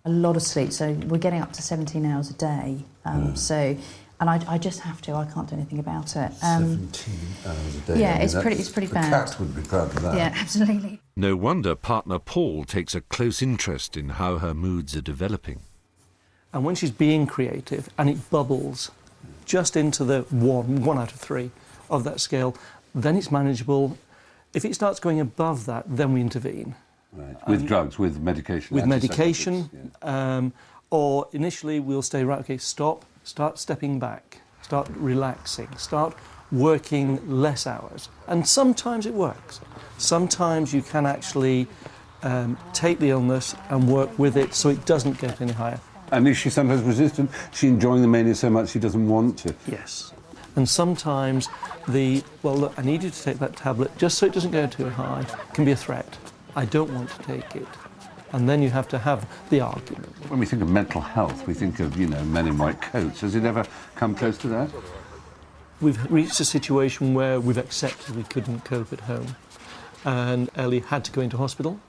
A lot of sleep, so we're getting up to 17 hours a day. And I just have to. I can't do anything about it. 17 hours a day. Yeah, I mean, it's pretty bad. The cat would be proud of that. Yeah, absolutely. No wonder partner Paul takes a close interest in how her moods are developing. And when she's being creative and it bubbles just into the 1 out of 3 of that scale, then it's manageable. If it starts going above that, then we intervene. Right. With drugs, with medication? With medication, or initially we'll say, right, okay, stop, start stepping back, start relaxing, start working less hours. And sometimes it works. Sometimes you can actually take the illness and work with it so it doesn't get any higher. And is she sometimes resistant? Is she enjoying the mania so much she doesn't want to? Yes. And sometimes well, look, I need you to take that tablet just so it doesn't go too high, can be a threat. I don't want to take it. And then you have to have the argument. When we think of mental health, we think of, men in white coats. Has it ever come close to that? We've reached a situation where we've accepted we couldn't cope at home. And Ellie had to go into hospital.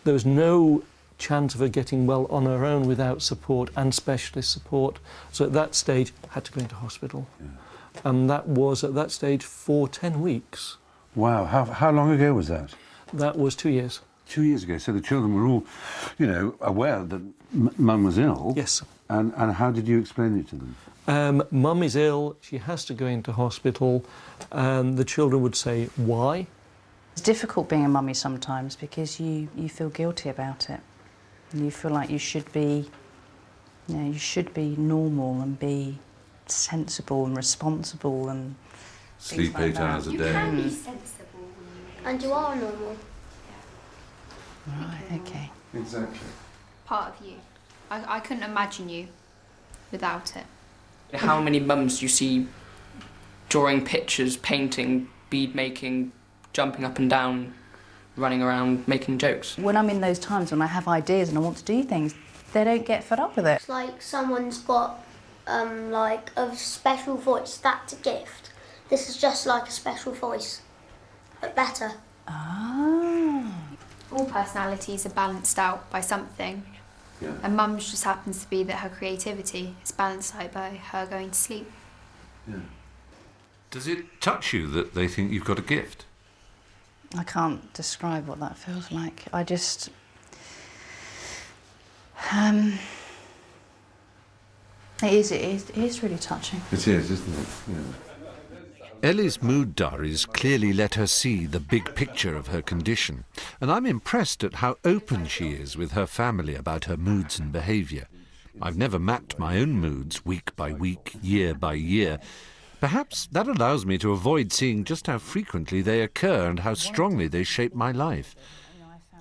There was no chance of her getting well on her own without support and specialist support. So at that stage, had to go into hospital. Yeah. And that was, at that stage, for 10 weeks. Wow. How long ago was that? That was 2 years. 2 years ago. So the children were all, aware that Mum was ill. Yes. And how did you explain it to them? Mum is ill, she has to go into hospital, and the children would say, why? It's difficult being a mummy sometimes because you feel guilty about it. And you feel like you should be, you should be normal and be sensible and responsible and sleep like 8 hours a day. You can be sensible and you are normal. Right, okay. Exactly. Part of you. I couldn't imagine you without it. How many mums do you see drawing pictures, painting, bead making, jumping up and down, running around, making jokes? When I'm in those times when I have ideas and I want to do things, they don't get fed up with it. It's like someone's got a special voice. That's a gift. This is just like a special voice, but better. Ah. All personalities are balanced out by something. Yeah. And Mum's just happens to be that her creativity is balanced out by her going to sleep. Yeah. Does it touch you that they think you've got a gift? I can't describe what that feels like. I just... It is really touching. It is, isn't it? Yeah. Ellie's mood diaries clearly let her see the big picture of her condition, and I'm impressed at how open she is with her family about her moods and behaviour. I've never mapped my own moods week by week, year by year. Perhaps that allows me to avoid seeing just how frequently they occur and how strongly they shape my life.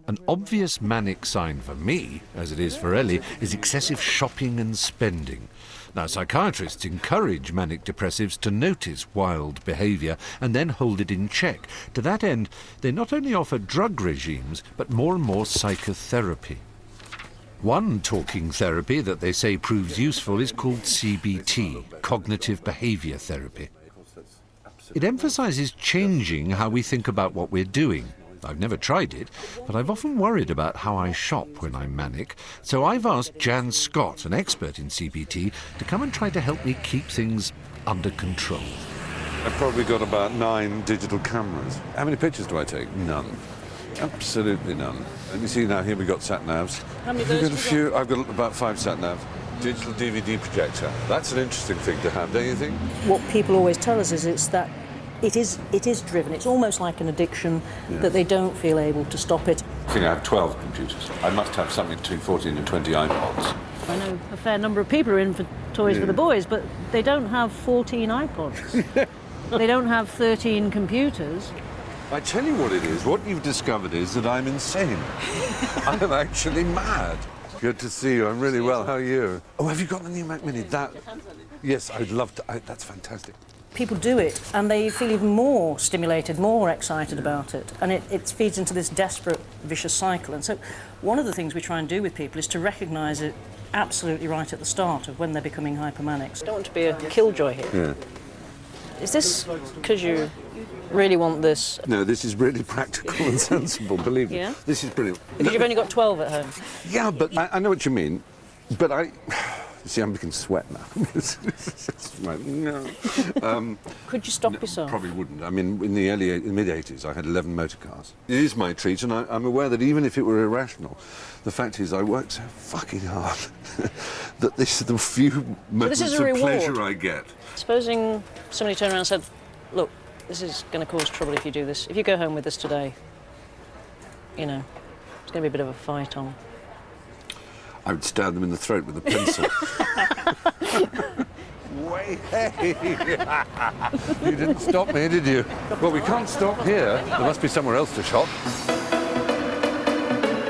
An obvious manic sign for me, as it is for Ellie, is excessive shopping and spending. Now, psychiatrists encourage manic depressives to notice wild behaviour and then hold it in check. To that end, they not only offer drug regimes, but more and more psychotherapy. One talking therapy that they say proves useful is called CBT, cognitive behaviour therapy. It emphasises changing how we think about what we're doing. I've never tried it, but I've often worried about how I shop when I'm manic, so I've asked Jan Scott, an expert in CBT, to come and try to help me keep things under control. I've probably got about 9 digital cameras. How many pictures do I take? None. Absolutely none. And you see now, here we've got sat-navs. How many of those have you got? I've got about 5 sat-navs. Digital DVD projector. That's an interesting thing to have, don't you think? What people always tell us is it's that it is driven. It's almost like an addiction, that they don't feel able to stop it. I think I have 12 computers. I must have something between 14 and 20 iPods. I know a fair number of people are in for toys for the boys, but they don't have 14 iPods. They don't have 13 computers. I tell you what it is. What you've discovered is that I'm insane. I'm actually mad. Good to see you. I'm really well. How are you? Oh, have you got the new Mac Mini? Yes, I'd love to. That's fantastic. People do it, and they feel even more stimulated, more excited about it, and it feeds into this desperate, vicious cycle. And so one of the things we try and do with people is to recognise it absolutely right at the start of when they're becoming hypomanic. I don't want to be a killjoy here. Yeah. Is this because you really want this? No, this is really practical and sensible, believe me. Yeah? This is brilliant. Because you've only got 12 at home. Yeah, but I know what you mean. But you see, I'm beginning to sweat now. No. Could you stop yourself? Probably wouldn't. I mean, in the mid-80s, I had 11 motor cars. It is my treat, and I'm aware that even if it were irrational, the fact is I work so fucking hard that this is the few moments of pleasure I get. Supposing somebody turned around and said, look, this is going to cause trouble if you do this. If you go home with this today, you know, it's going to be a bit of a fight on. I would stab them in the throat with a pencil. Way, hey! You didn't stop me, did you? Well, we can't stop here. There must be somewhere else to shop.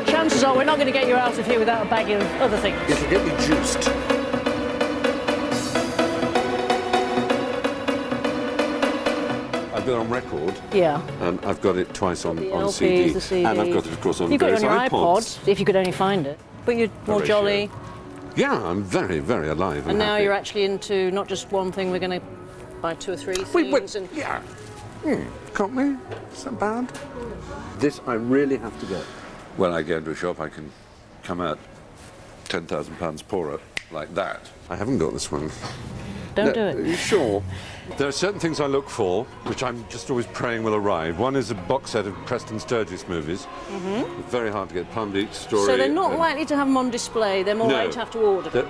Chances are we're not going to get you out of here without a bag of other things. It'll get me juiced. I've got it on record. Yeah. I've got it twice on LPs, CD. the CD. And I've got it, of course, on You've got it various on your iPods. iPod, if you could only find it. But you're more Very jolly. Yeah, I'm very, very alive. And now happy. you're actually into not just one thing, we're going to buy 2 or 3 things. And yeah. Can't we? Is that bad? This I really have to get. When I go into a shop, I can come out £10,000 poorer like that. I haven't got this one. Don't do it. Are you sure? There are certain things I look for, which I'm just always praying will arrive. One is a box set of Preston Sturgis movies. Mm-hmm. Very hard to get. Palm Beach Story. So they're not likely to have them on display. They're more likely to have to order them.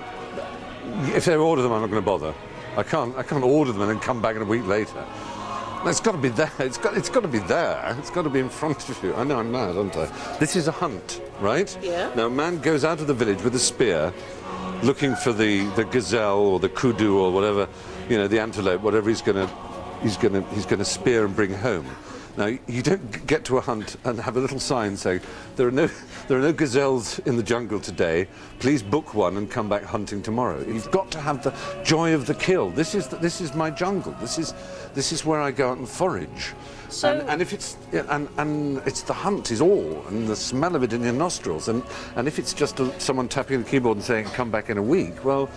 If they order them, I'm not going to bother. I can't order them and then come back in a week later. It's got to be there. It's got to be there. It's got to be in front of you. I know I'm mad, aren't I? This is a hunt, right? Yeah. Now, a man goes out of the village with a spear, looking for the gazelle or the kudu or whatever, you know, the antelope, whatever he's going to spear and bring home. Now, you don't get to a hunt and have a little sign saying there are no gazelles in the jungle today. Please book one and come back hunting tomorrow. You've got to have the joy of the kill. This is my jungle. This is where I go out and forage. So, and if it's and it's the hunt is all, and the smell of it in your nostrils, and if it's just someone tapping the keyboard and saying come back in a week, well,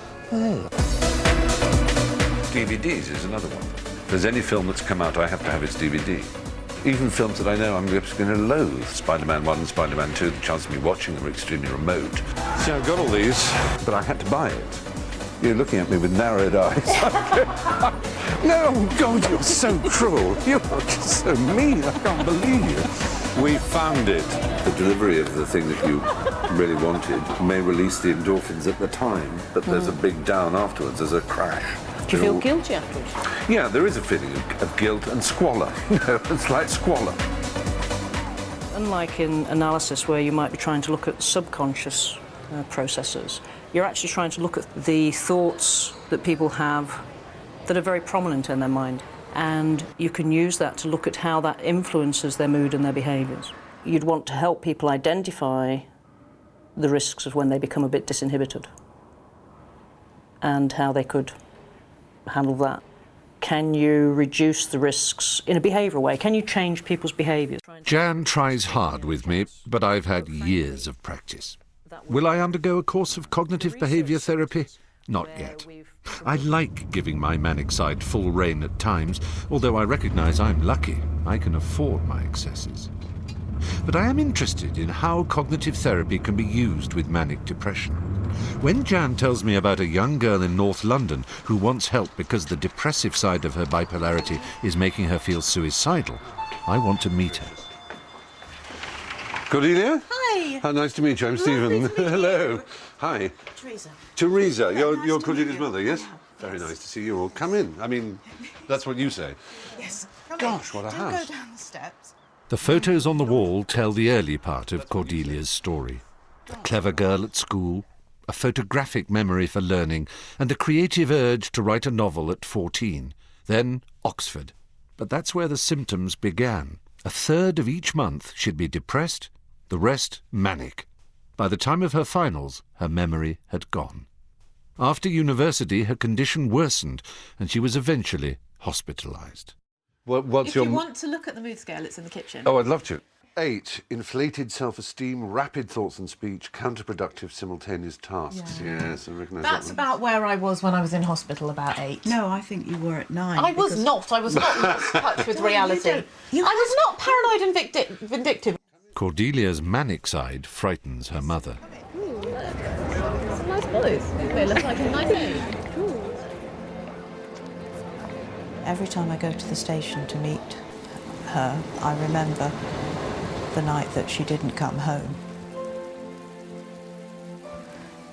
DVDs is another one. If there's any film that's come out, I have to have its DVD. Even films that I know I'm just going to loathe. Spider-Man 1 and Spider-Man 2, the chance of me watching them are extremely remote. See, I've got all these, but I had to buy it. You're looking at me with narrowed eyes. No, God, you're so cruel. You are just so mean. I can't believe you. We found it. The delivery of the thing that you really wanted may release the endorphins at the time, but there's a big down afterwards. There's a crash. Do you feel guilty afterwards? Yeah, there is a feeling of guilt and squalor. You know, it's like squalor. Unlike in analysis where you might be trying to look at subconscious processors. You're actually trying to look at the thoughts that people have that are very prominent in their mind, and you can use that to look at how that influences their mood and their behaviours. You'd want to help people identify the risks of when they become a bit disinhibited and how they could handle that. Can you reduce the risks in a behavioural way? Can you change people's behaviours? Jan tries hard with me, but I've had years of practice. Will I undergo a course of cognitive behaviour therapy? Not yet. I like giving my manic side full rein at times, although I recognise I'm lucky. I can afford my excesses. But I am interested in how cognitive therapy can be used with manic depression. When Jan tells me about a young girl in North London who wants help because the depressive side of her bipolarity is making her feel suicidal, I want to meet her. Cordelia? Hi. How nice to meet you. I'm Stephen. Hello. Hi. Teresa. Teresa, you're nice Cordelia's mother, yes? Very nice to see you all. Come in. I mean, that's what you say. Yes. Gosh, what a house. Don't go down the steps. The photos on the wall tell the early part of Cordelia's story. A clever girl at school, a photographic memory for learning, and a creative urge to write a novel at 14. Then Oxford. But that's where the symptoms began. A third of each month she'd be depressed, the rest manic. By the time of her finals, her memory had gone. After university, her condition worsened, and she was eventually hospitalised. What's If your... you want to look at the mood scale, it's in the kitchen. Oh, I'd love to. 8, inflated self-esteem, rapid thoughts and speech, counterproductive simultaneous tasks. Yeah. Yes, I recognise That's that one. about where I was when I was in hospital, about 8. No, I think you were at 9. I was not lost touch with reality. I was not paranoid and vindictive. Cordelia's manic side frightens her mother. Some nice boys. They look like a nice age. Every time I go to the station to meet her, I remember the night that she didn't come home.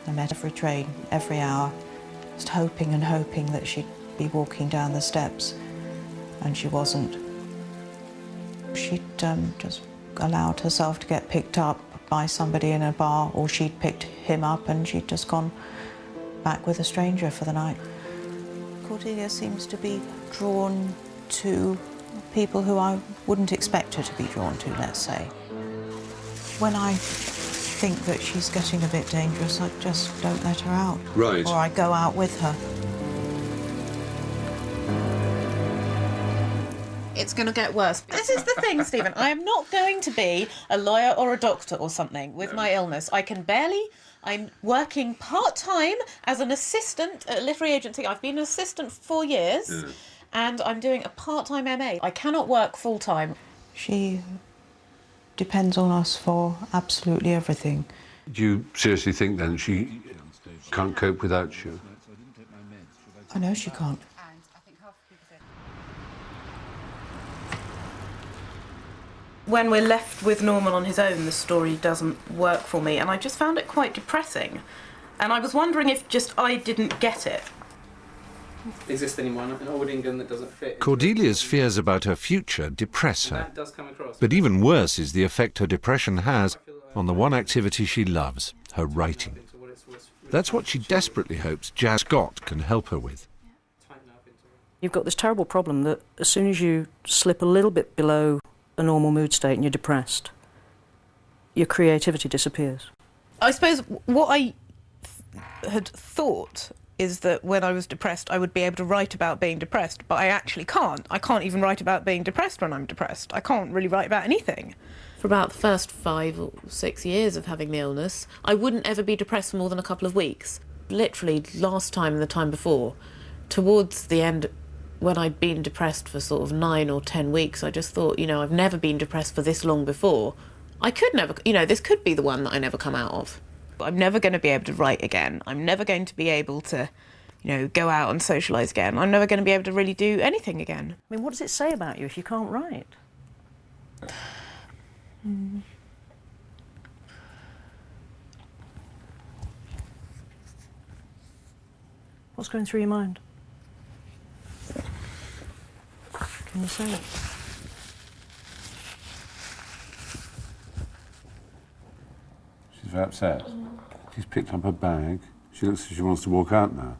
I met every train, every hour, just hoping and hoping that she'd be walking down the steps, and she wasn't. She'd just allowed herself to get picked up by somebody in a bar, or she'd picked him up and she'd just gone back with a stranger for the night. Cordelia seems to be drawn to people who I wouldn't expect her to be drawn to, let's say. When I think that she's getting a bit dangerous, I just don't let her out. Right. Or I go out with her. It's going to get worse. This is the thing, Stephen. I am not going to be a lawyer or a doctor or something with my illness. I'm working part-time as an assistant at a literary agency. I've been an assistant for 4 years, and I'm doing a part-time MA. I cannot work full-time. She depends on us for absolutely everything. Do you seriously think then she can't cope without you? I know she can't. When we're left with Norman on his own, the story doesn't work for me, and I just found it quite depressing. And I was wondering if just I didn't get it. Exist anyone in old England that doesn't fit? Cordelia's fears about her future depress her. That does come across. But even worse is the effect her depression has on the one activity she loves, her writing. That's what she desperately hopes Jan Scott can help her with. You've got this terrible problem that as soon as you slip a little bit below a normal mood state and you're depressed, your creativity disappears. I suppose what I had thought is that when I was depressed, I would be able to write about being depressed, but I actually can't. I can't even write about being depressed when I'm depressed. I can't really write about anything. For about the first 5 or 6 years of having the illness, I wouldn't ever be depressed for more than a couple of weeks. Literally, last time and the time before, towards the end, when I'd been depressed for sort of 9 or 10 weeks, I just thought, I've never been depressed for this long before. I could never, this could be the one that I never come out of. I'm never going to be able to write again. I'm never going to be able to, go out and socialise again. I'm never going to be able to really do anything again. I mean, what does it say about you if you can't write? What's going through your mind? Can you say it? She's very upset. She's picked up her bag. She looks as if she wants to walk out now.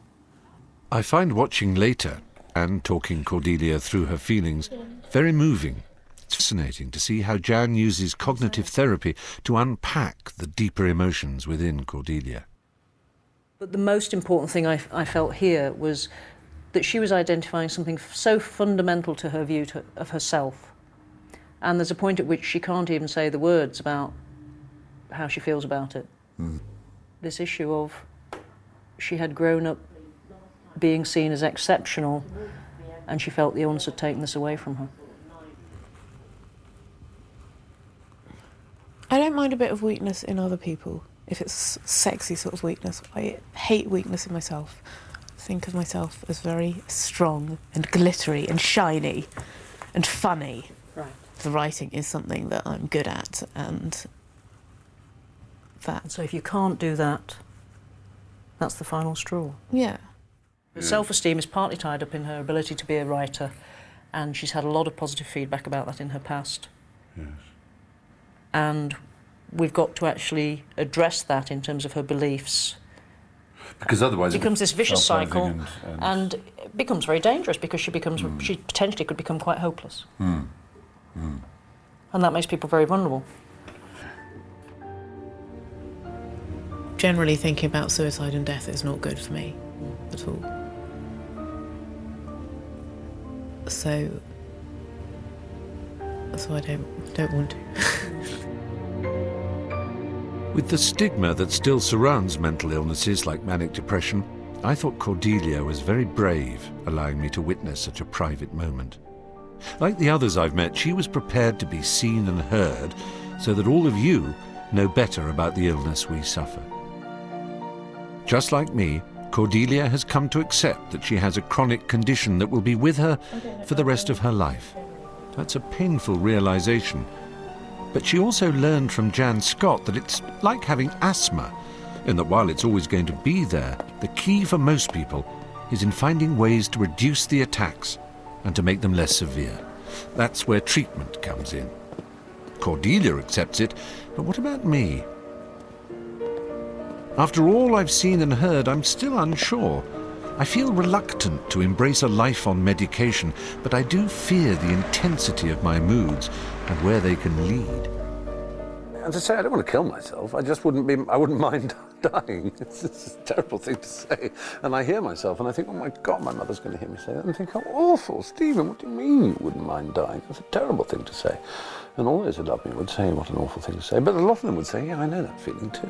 I find watching later and talking Cordelia through her feelings very moving. It's fascinating to see how Jan uses cognitive therapy to unpack the deeper emotions within Cordelia. But the most important thing I felt here was that she was identifying something so fundamental to her view of herself. And there's a point at which she can't even say the words about how she feels about it. This issue of she had grown up being seen as exceptional, and she felt the illness had taken this away from her. I don't mind a bit of weakness in other people, if it's sexy sort of weakness. I hate weakness in myself. I think of myself as very strong and glittery and shiny and funny. Right. The writing is something that I'm good at, and that... So if you can't do that, that's the final straw. Yeah. Her self-esteem is partly tied up in her ability to be a writer, and she's had a lot of positive feedback about that in her past. Yes. And we've got to actually address that in terms of her beliefs. Because otherwise it becomes this vicious cycle, and and it becomes very dangerous because she potentially could become quite hopeless. And that makes people very vulnerable. Generally thinking about suicide and death is not good for me at all. So I don't want to. With the stigma that still surrounds mental illnesses like manic depression, I thought Cordelia was very brave, allowing me to witness such a private moment. Like the others I've met, she was prepared to be seen and heard so that all of you know better about the illness we suffer. Just like me, Cordelia has come to accept that she has a chronic condition that will be with her for the rest of her life. That's a painful realization. But she also learned from Jan Scott that it's like having asthma, in that while it's always going to be there, the key for most people is in finding ways to reduce the attacks and to make them less severe. That's where treatment comes in. Cordelia accepts it, but what about me? After all I've seen and heard, I'm still unsure. I feel reluctant to embrace a life on medication, but I do fear the intensity of my moods and where they can lead. And to say I don't want to kill myself, I wouldn't mind dying. It's a terrible thing to say. And I hear myself and I think, oh my God, my mother's going to hear me say that. And I think, how awful, Stephen, what do you mean you wouldn't mind dying? That's a terrible thing to say. And all those who love me would say, what an awful thing to say. But a lot of them would say, yeah, I know that feeling too.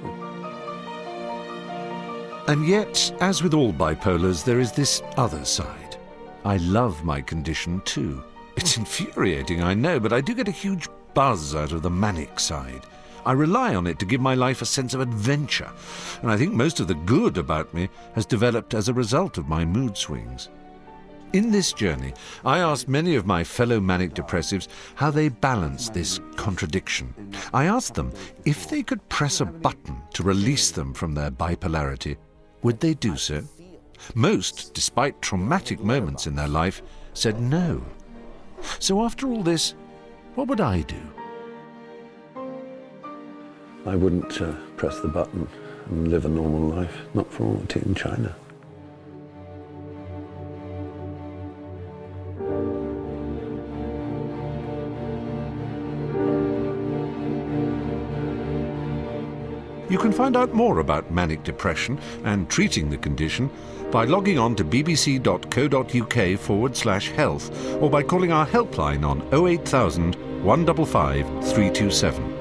And yet, as with all bipolars, there is this other side. I love my condition too. It's infuriating, I know, but I do get a huge buzz out of the manic side. I rely on it to give my life a sense of adventure, and I think most of the good about me has developed as a result of my mood swings. In this journey, I asked many of my fellow manic depressives how they balance this contradiction. I asked them if they could press a button to release them from their bipolarity, would they do so? Most, despite traumatic moments in their life, said no. So after all this, what would I do? I wouldn't press the button and live a normal life, not for all the tea in China. You can find out more about manic depression and treating the condition by logging on to bbc.co.uk/health or by calling our helpline on 08000 155 327.